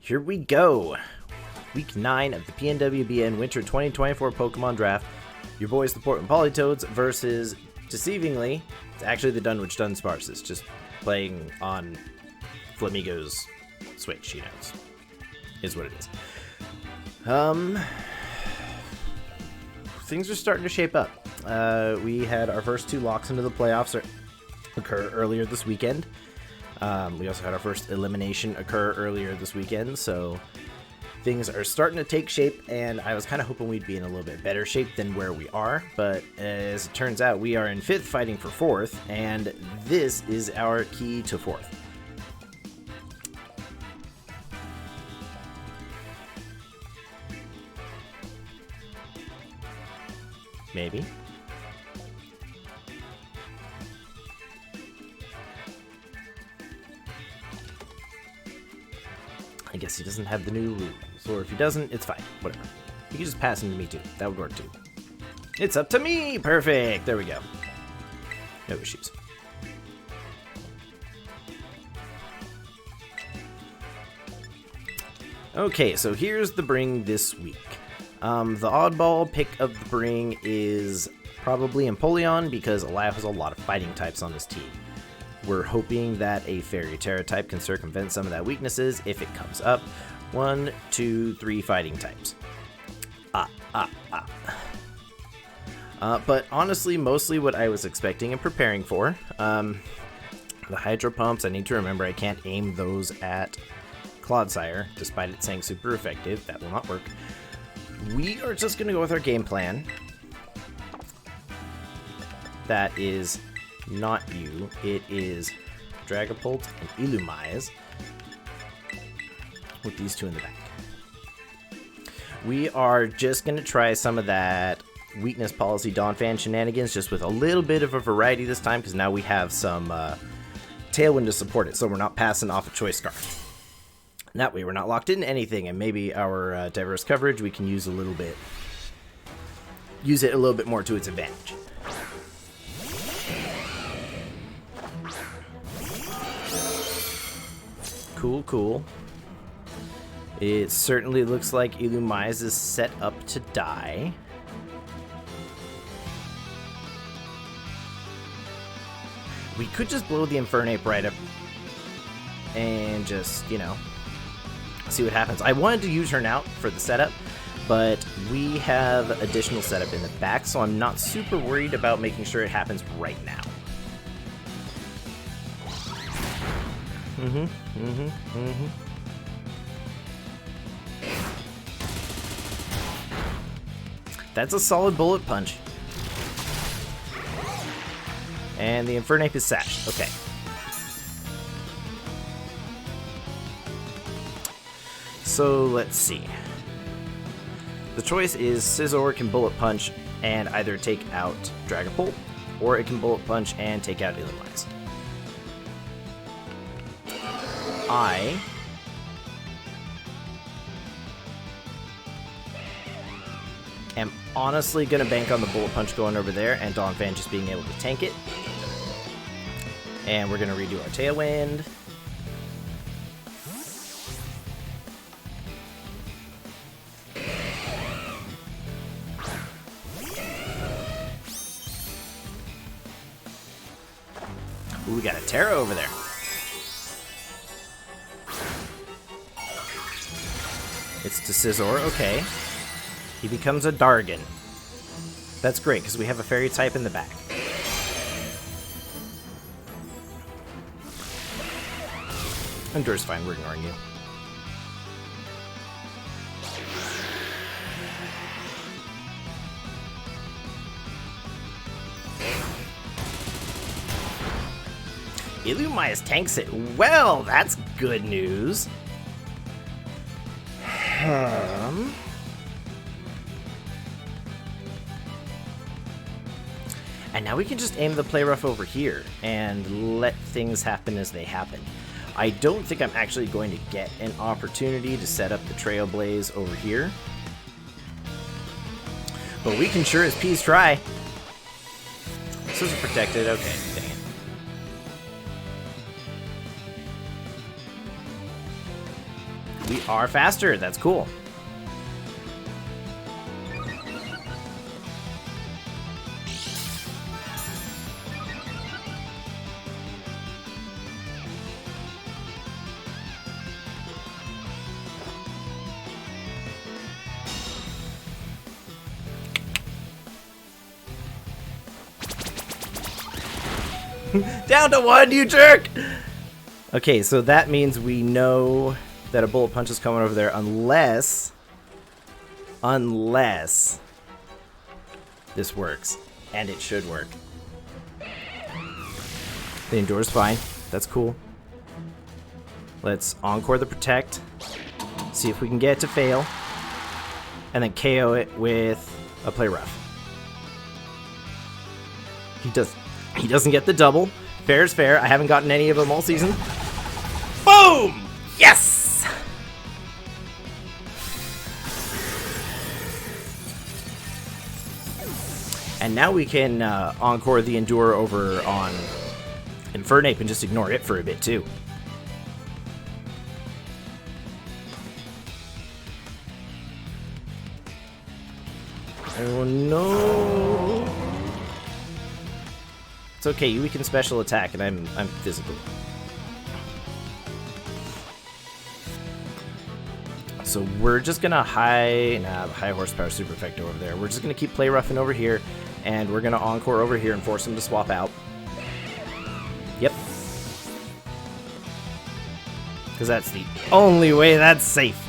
Here we go. Week 9 of the PNWBN Winter 2024 Pokemon Draft. Your boys, the Portland Politoeds, versus, deceivingly, it's actually the Dunwitch Dunsparces, just playing on Flamigo's Switch, you know, is what it is. Things are starting to shape up. We had our first two locks into the playoffs occur earlier this weekend. We also had our first elimination occur earlier this weekend, so things are starting to take shape, and I was kind of hoping we'd be in a little bit better shape than where we are, but as it turns out, we are in 5th fighting for 4th, and this is our key to 4th. Maybe. I guess he doesn't have the new rules, or if he doesn't, it's fine. Whatever. You can just pass him to me too. That would work too. It's up to me! Perfect! There we go. No issues. Okay, so here's the bring this week. The oddball pick of the bring is probably Empoleon because Allow has a lot of fighting types on his team. We're hoping that a Fairy Terra type can circumvent some of that weaknesses if it comes up. 1, 2, 3 fighting types. But honestly, mostly what I was expecting and preparing for. The Hydro Pumps, I need to remember I can't aim those at Clodsire, despite it saying super effective. That will not work. We are just going to go with our game plan. That is not you. It is Dragapult and Illumise with these two in the back. We are just going to try some of that weakness policy Donphan shenanigans just with a little bit of a variety this time because now we have some Tailwind to support it, so we're not passing off a Choice Scarf. That way we're not locked into anything, and maybe our diverse coverage we can use it a little bit more to its advantage. Cool, cool. It certainly looks like Illumise is set up to die. We could just blow the Infernape right up and just, you know, see what happens. I wanted to use her now for the setup, but we have additional setup in the back, so I'm not super worried about making sure it happens right now. That's a solid bullet punch. And the Infernape is sashed. Okay. So let's see. The choice is Scizor can bullet punch and either take out Dragapult, or it can bullet punch and take out Illumise. I am honestly going to bank on the bullet punch going over there and Donphan just being able to tank it. And we're going to redo our Tailwind. Ooh, we got a Terra over there. It's to Scizor, okay. He becomes a Dargon. That's great, because we have a Fairy type in the back. Endur's fine, we're ignoring you. Illumise tanks it. Well, that's good news. And now we can just aim the play rough over here and let things happen as they happen. I don't think I'm actually going to get an opportunity to set up the Trailblaze over here. But we can sure as peas try. Scissor protected, okay, dang it. We are faster. That's cool. Down to 1, you jerk! Okay, so that means we know that a bullet punch is coming over there unless this works. And it should work. The Endure's fine. That's cool. Let's Encore the Protect. See if we can get it to fail. And then KO it with a Play Rough. He doesn't get the double. Fair is fair. I haven't gotten any of them all season. Boom! Yes! And now we can Encore the Endure over on Infernape and just ignore it for a bit too. Oh no! It's okay, we can special attack, and I'm physical. So we're just gonna high horsepower super effect over there. We're just gonna keep play roughing over here, and we're gonna Encore over here and force him to swap out. Yep. Because that's the only way that's safe.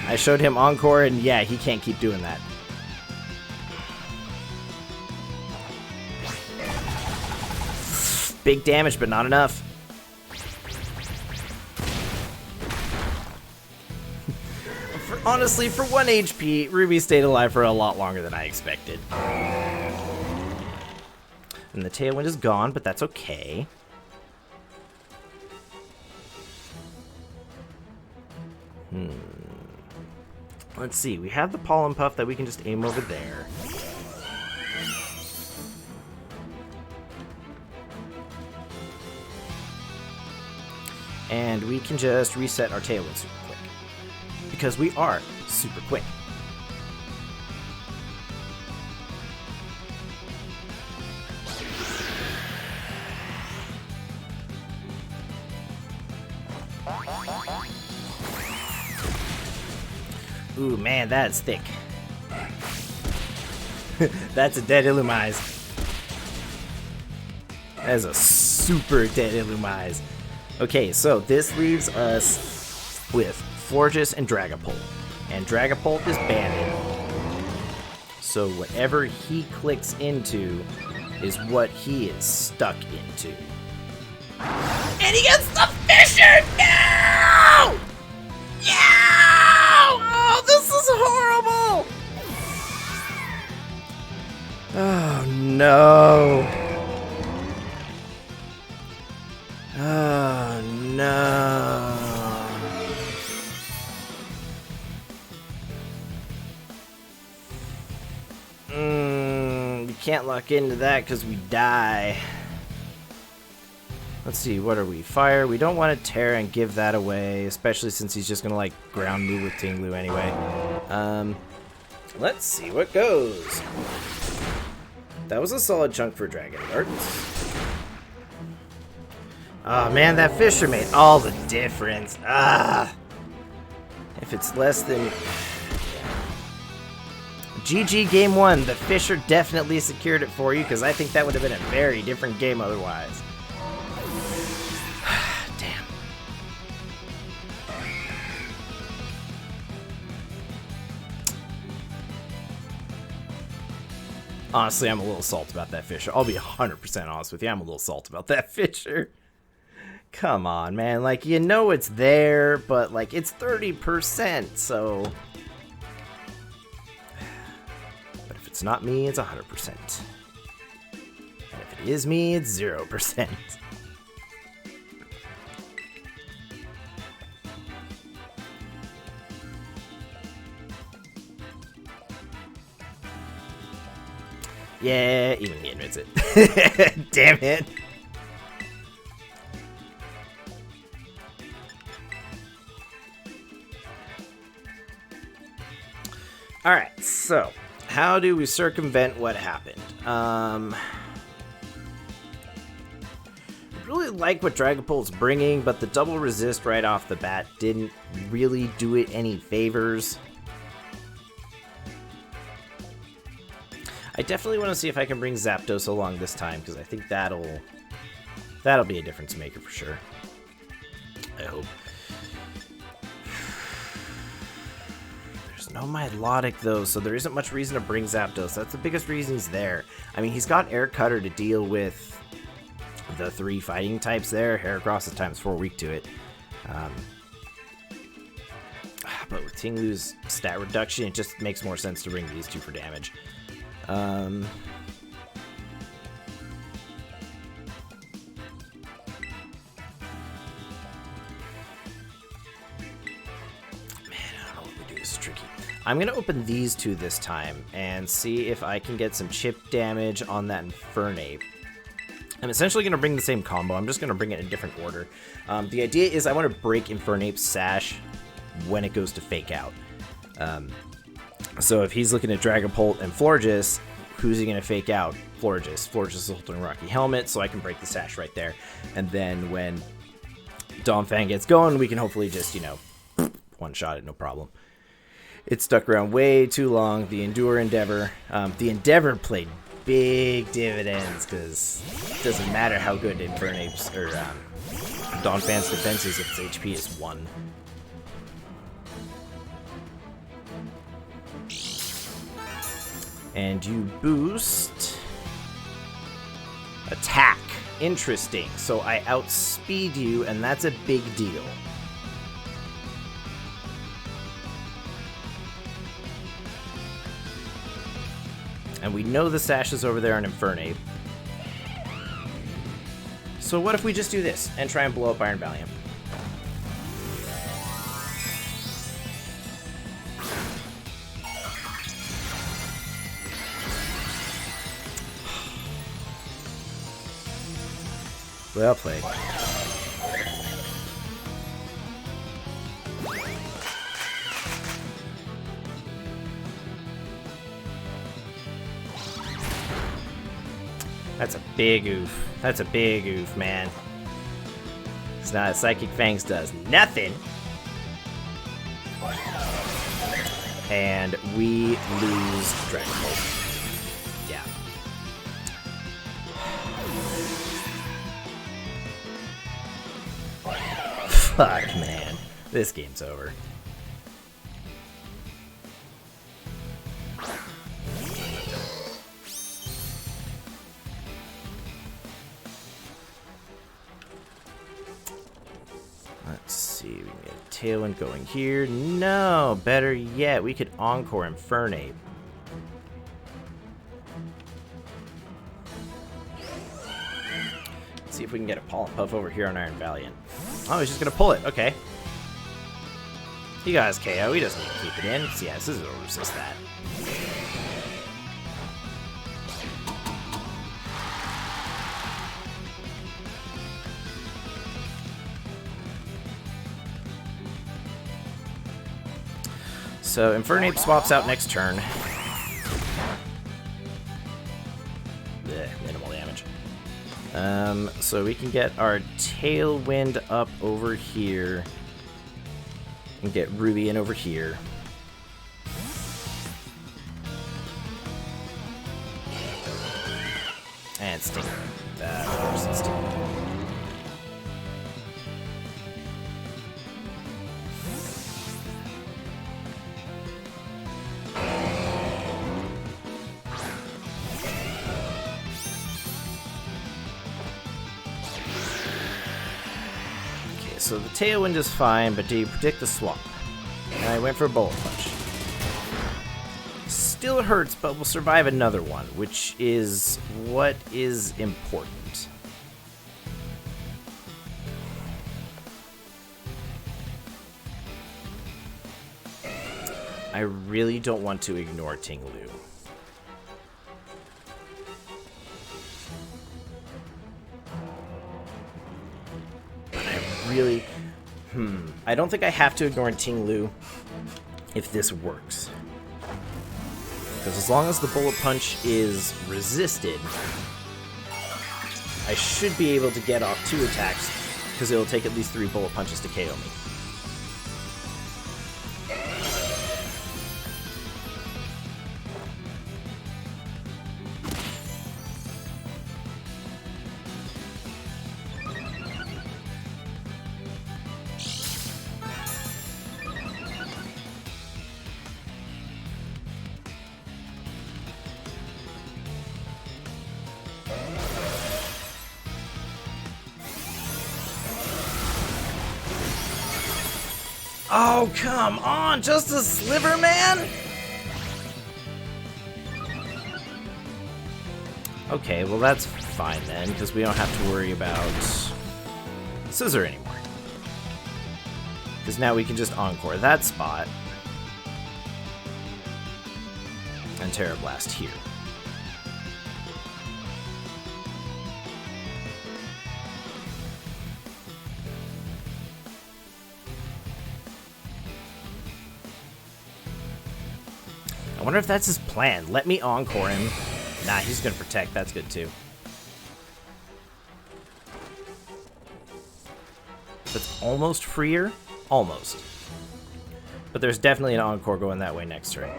I showed him Encore, and yeah, he can't keep doing that. Big damage, but not enough. Honestly, for 1 HP, Ruby stayed alive for a lot longer than I expected. And the Tailwind is gone, but that's okay. Let's see, we have the Pollen Puff that we can just aim over there. And we can just reset our Tailwind super quick. Because we are super quick. Ooh, man, that's thick. That's a dead Illumise. That is a super dead Illumise. Okay, so this leaves us with Florges and Dragapult. And Dragapult is banded. So whatever he clicks into is what he is stuck into. And he gets the Fisher! No! No! Oh, this is horrible! Oh, no. Oh, no. We can't lock into that because we die. Let's see, what are we? Fire. We don't want to tear and give that away, especially since he's just going to, like, ground me with Tinglu anyway. Let's see what goes. That was a solid chunk for Dragon Darts. Oh, man, that Fisher made all the difference. Ah! If it's less than... GG game 1. The Fisher definitely secured it for you, because I think that would have been a very different game otherwise. Damn. Honestly, I'm a little salty about that Fisher. I'll be 100% honest with you. I'm a little salty about that Fisher. Come on, man. Like, you know it's there, but, like, it's 30%, so... But if it's not me, it's 100%. And if it is me, it's 0%. Yeah, even he admits it. Damn it. Alright, so how do we circumvent what happened? Really like what Dragapult's bringing, but the double resist right off the bat didn't really do it any favors. I definitely want to see if I can bring Zapdos along this time, because I think that'll be a difference maker for sure. I hope. There's no Milotic though, so there isn't much reason to bring Zapdos. That's the biggest reason he's there. I mean, he's got Air Cutter to deal with the 3 fighting types there. Heracross is ×4 weak to it. But with Tinglu's stat reduction, it just makes more sense to bring these 2 for damage. Man, I don't know what we do. This is tricky. I'm going to open these 2 this time and see if I can get some chip damage on that Infernape. I'm essentially going to bring the same combo. I'm just going to bring it in a different order. The idea is I want to break Infernape's Sash when it goes to Fake Out. So if he's looking at Dragapult and Florges, who's he going to Fake Out? Florges. Florges is holding Rocky Helmet, so I can break the Sash right there. And then when Donphan gets going, we can hopefully just, you know, one-shot it, no problem. It stuck around way too long. The Endeavor. The Endeavor played big dividends, because it doesn't matter how good Infernape's or Donphan's defense is if its HP is 1. And you boost attack. Interesting. So I outspeed you, and that's a big deal. And we know the Sash is over there on Infernape. So what if we just do this and try and blow up Iron Valiant? Well played. That's a big oof. That's a big oof, man. It's not Psychic Fangs does nothing. And we lose Dragapult. Yeah. Fuck, man. This game's over. Let's see, we can get a Tailwind going here. No, better yet, we could Encore Infernape. Let's see if we can get a Pollen Puff over here on Iron Valiant. Oh, he's just gonna pull it, okay. He got his KO, he doesn't need to keep it in. So yeah, this is gonna resist that. So Infernape swaps out next turn. Blech, minimal damage. So we can get our Tailwind up over here and get Ruby in over here. And Stinger. Of course it's Stinger. So the Tailwind is fine, but do you predict the swap? And I went for a Bullet Punch. Still hurts, but we'll survive another one, which is what is important. I really don't want to ignore Tinglu. Really, I don't think I have to ignore Tinglu if this works. Because as long as the bullet punch is resisted, I should be able to get off 2 attacks, because it'll take at least 3 bullet punches to KO me. Oh, come on! Just a sliver, man? Okay, well that's fine then, because we don't have to worry about Scissor anymore. Because now we can just Encore that spot and Terra Blast here. I wonder if that's his plan. Let me Encore him. Nah, he's gonna protect. That's good too. That's almost freer. Almost. But there's definitely an Encore going that way next turn.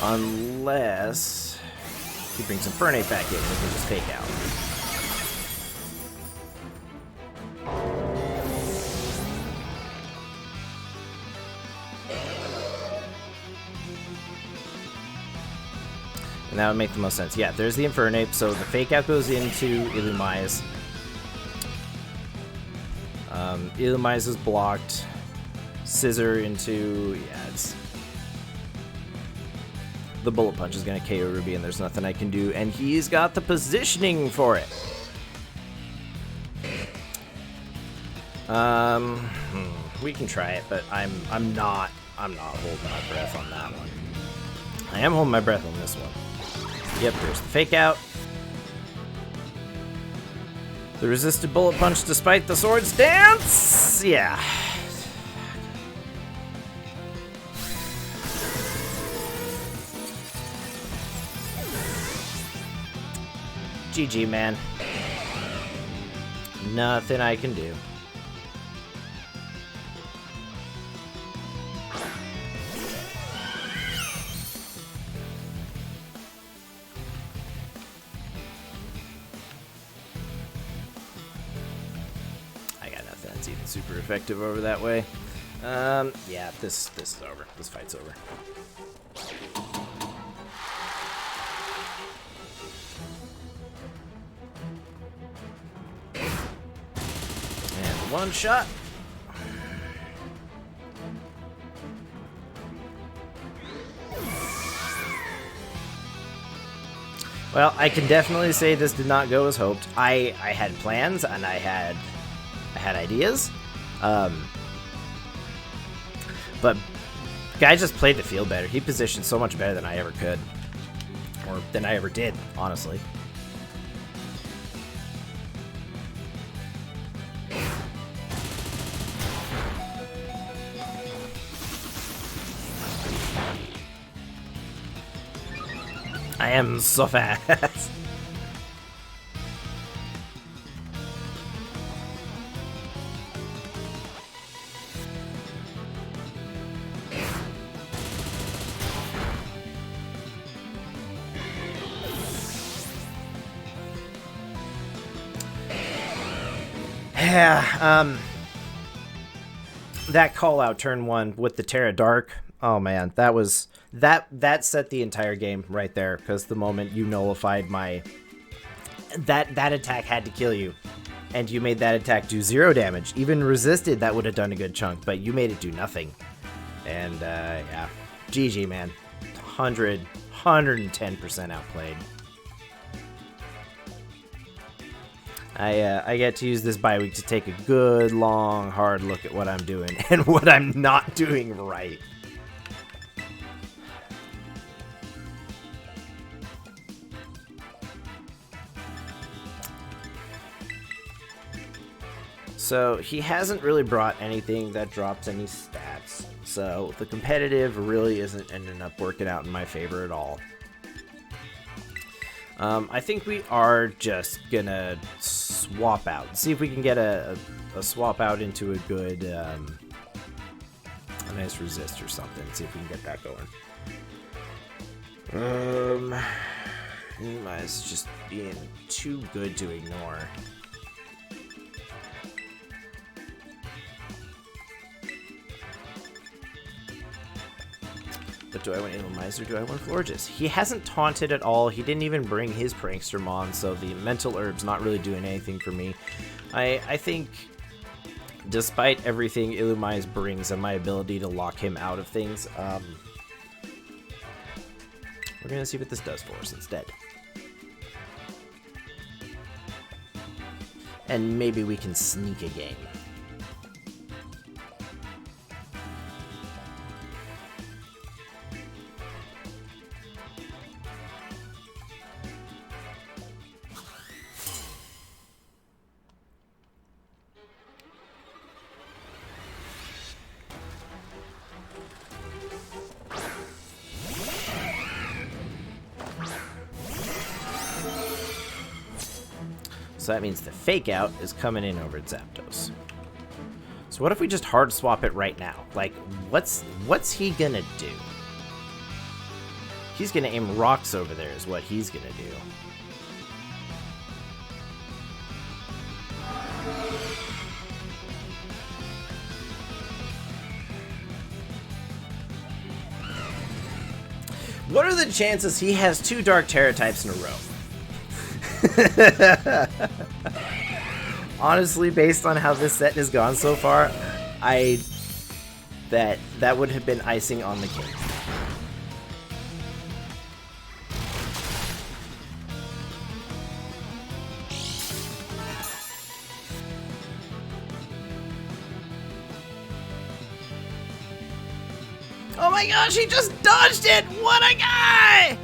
Unless he brings Infernape back in and we can just fake out. And that would make the most sense. Yeah, there's the Infernape, so the Fake Out goes into Illumise. Illumise is blocked. Scissor into... yeah, it's... the Bullet Punch is going to KO Ruby, and there's nothing I can do. And he's got the positioning for it. We can try it, but I'm not holding my breath on that one. I am holding my breath on this one. Yep, there's the Fake Out. The resisted Bullet Punch despite the Swords Dance! Yeah. GG, man. Nothing I can do. Even super effective over that way. Yeah, this is over. This fight's over. And one shot. Well, I can definitely say this did not go as hoped. I had plans and I had ideas, but guy just played the field better. He positioned so much better than I ever could, or than I ever did, honestly. I am so fast. Yeah, that call out turn 1 with the Terra Dark. Oh man, that was that set the entire game right there, because the moment you nullified my that attack had to kill you, and you made that attack do 0 damage. Even resisted, that would have done a good chunk, but you made it do nothing. And yeah, GG, man. 110% outplayed. I get to use this bye week to take a good, long, hard look at what I'm doing and what I'm not doing right. So he hasn't really brought anything that drops any stats. So the competitive really isn't ending up working out in my favor at all. I think we are just gonna swap out. See if we can get a swap out into a good, a nice resist or something. See if we can get that going. It's just being too good to ignore. But do I want Illumise or do I want Florges? He hasn't taunted at all. He didn't even bring his Prankster Mon, so the Mental Herb's not really doing anything for me. I think, despite everything Illumise brings and my ability to lock him out of things, we're going to see what this does for us instead. And maybe we can sneak a game. So that means the fake out is coming in over at Zapdos. So what if we just hard swap it right now? Like, what's he gonna do? He's gonna aim rocks over there is what he's gonna do. What are the chances he has 2 Dark Terra types in a row? Honestly, based on how this set has gone so far, that would have been icing on the cake. Oh my gosh, he just dodged it! What a guy!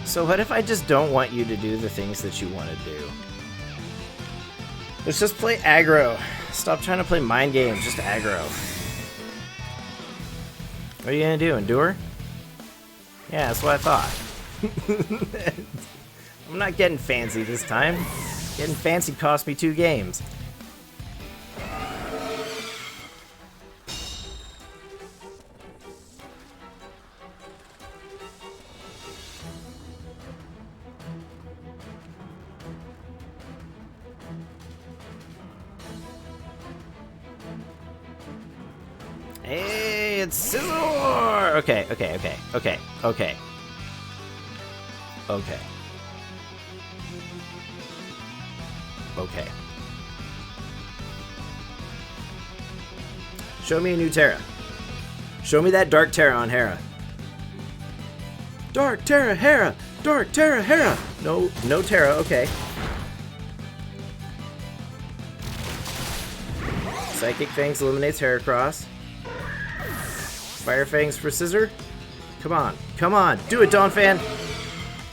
So what if I just don't want you to do the things that you want to do? Let's just play aggro. Stop trying to play mind games, just aggro. What are you gonna do, endure? Yeah, that's what I thought. I'm not getting fancy this time. Getting fancy cost me 2 games. Hey, it's Scissor! Okay. Show me a new Terra. Show me that Dark Terra on Hera. Dark Terra, Hera! Dark Terra, Hera! No Terra, okay. Psychic Fangs eliminates Heracross. Fire Fangs for Scissor. Come on, do it, Donphan.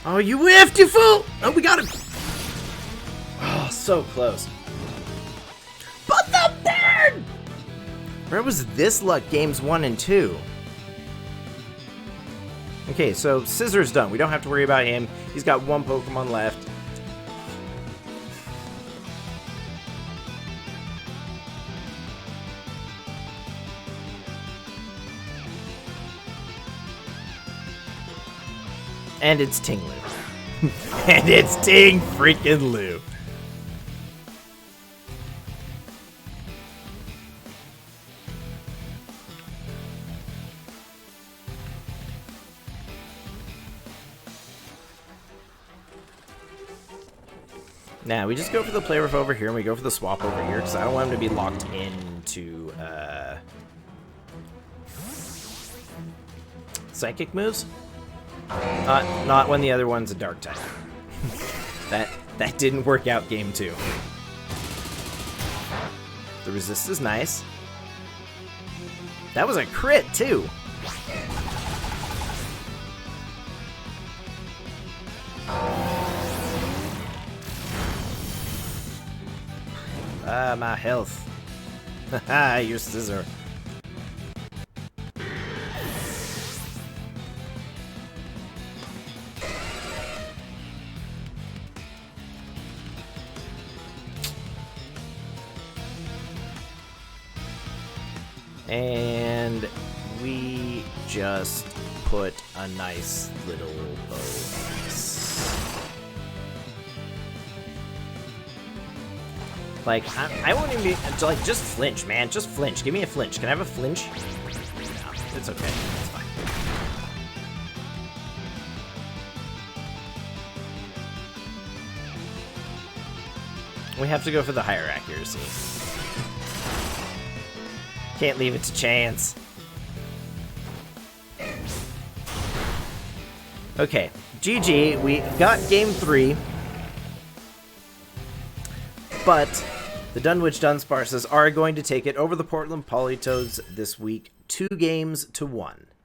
Oh, you whiffed, you fool! Oh, we got him. Oh, so close. But the bird! Where was this luck games 1 and 2? Okay, so Scissor's done. We don't have to worry about him. He's got 1 Pokemon left. And it's Ting Lu. And it's Ting freaking Lu. Now, we just go for the play rough over here, and we go for the swap over here, because I don't want him to be locked into, psychic moves. Not when the other one's a dark type. That didn't work out game 2. The resist is nice. That was a crit, too. My health. Haha, your Scissor. And we just put a nice little bow on this. Like, I won't even be, like, just flinch, man. Just flinch. Give me a flinch. Can I have a flinch? No, it's okay. It's fine. We have to go for the higher accuracy. Can't leave it to chance. Okay, GG. We got game 3. But the Dunwitch Dunsparces are going to take it over the Portland Politoeds this week, 2 games to 1.